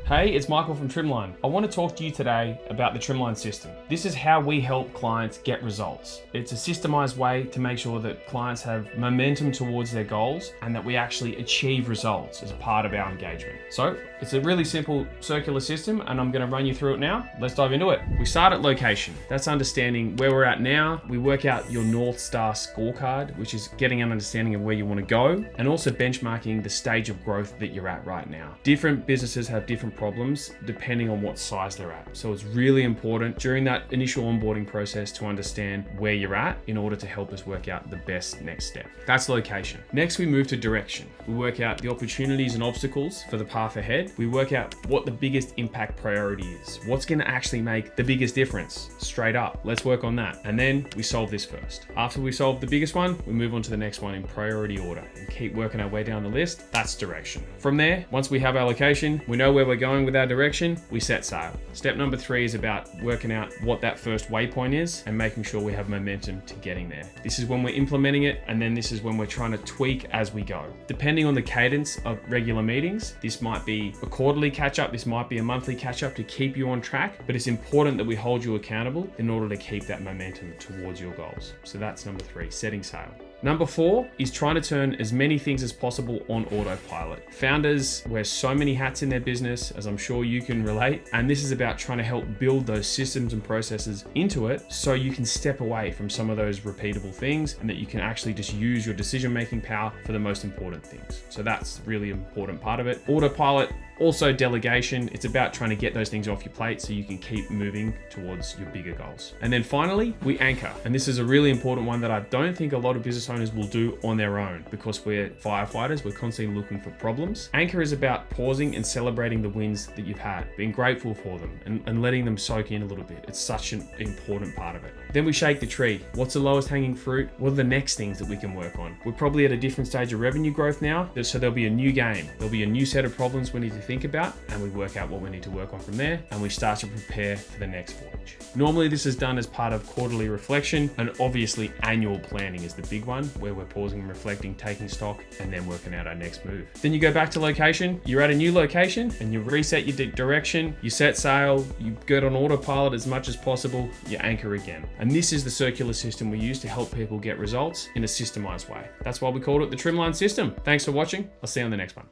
Hey, it's Michael from Trimline. I want to talk to you today about the Trimline System. This is how we help clients get results. It's a systemized way to make sure that clients have momentum towards their goals and that we actually achieve results as a part of our engagement. So it's a really simple circular system and I'm going to run you through it now. Let's dive into it. We start at location. That's understanding where we're at now. We work out your North Star scorecard, which is getting an understanding of where you want to go, and also benchmarking the stage of growth that you're at right now. Different businesses have different problems depending on what size they're at. So it's really important during that initial onboarding process to understand where you're at in order to help us work out the best next step. That's location. Next, we move to direction. We work out the opportunities and obstacles for the path ahead. We work out what the biggest impact priority is. What's going to actually make the biggest difference? Straight up. Let's work on that. And then we solve this first. After we solve the biggest one, we move on to the next one in priority order and keep working our way down the list. That's direction. From there, once we have our location, we know where we're going with our direction, we set sail. Step number 3 is about working out what that first waypoint is and making sure we have momentum to getting there. This is when we're implementing it, and then this is when we're trying to tweak as we go. Depending on the cadence of regular meetings, this might be a quarterly catch-up, this might be a monthly catch-up to keep you on track, but it's important that we hold you accountable in order to keep that momentum towards your goals. So that's number 3, setting sail. Number 4 is trying to turn as many things as possible on autopilot. Founders wear so many hats in their business, as I'm sure you can relate, and this is about trying to help build those systems and processes into it so you can step away from some of those repeatable things and that you can actually just use your decision-making power for the most important things. So that's a really important part of it. Autopilot. Also delegation, it's about trying to get those things off your plate so you can keep moving towards your bigger goals. And then finally, we anchor. And this is a really important one that I don't think a lot of business owners will do on their own because we're firefighters, we're constantly looking for problems. Anchor is about pausing and celebrating the wins that you've had, being grateful for them and letting them soak in a little bit. It's such an important part of it. Then we shake the tree. What's the lowest hanging fruit? What are the next things that we can work on? We're probably at a different stage of revenue growth now, so there'll be a new game. There'll be a new set of problems we need to think about, and we work out what we need to work on from there, and we start to prepare for the next voyage. Normally this is done as part of quarterly reflection, and obviously annual planning is the big one, where we're pausing and reflecting, taking stock, and then working out our next move. Then you go back to location, you're at a new location, and you reset your direction, you set sail, you get on autopilot as much as possible, you anchor again. And this is the circular system we use to help people get results in a systemized way. That's why we called it the Trimline System. Thanks for watching. I'll see you on the next one.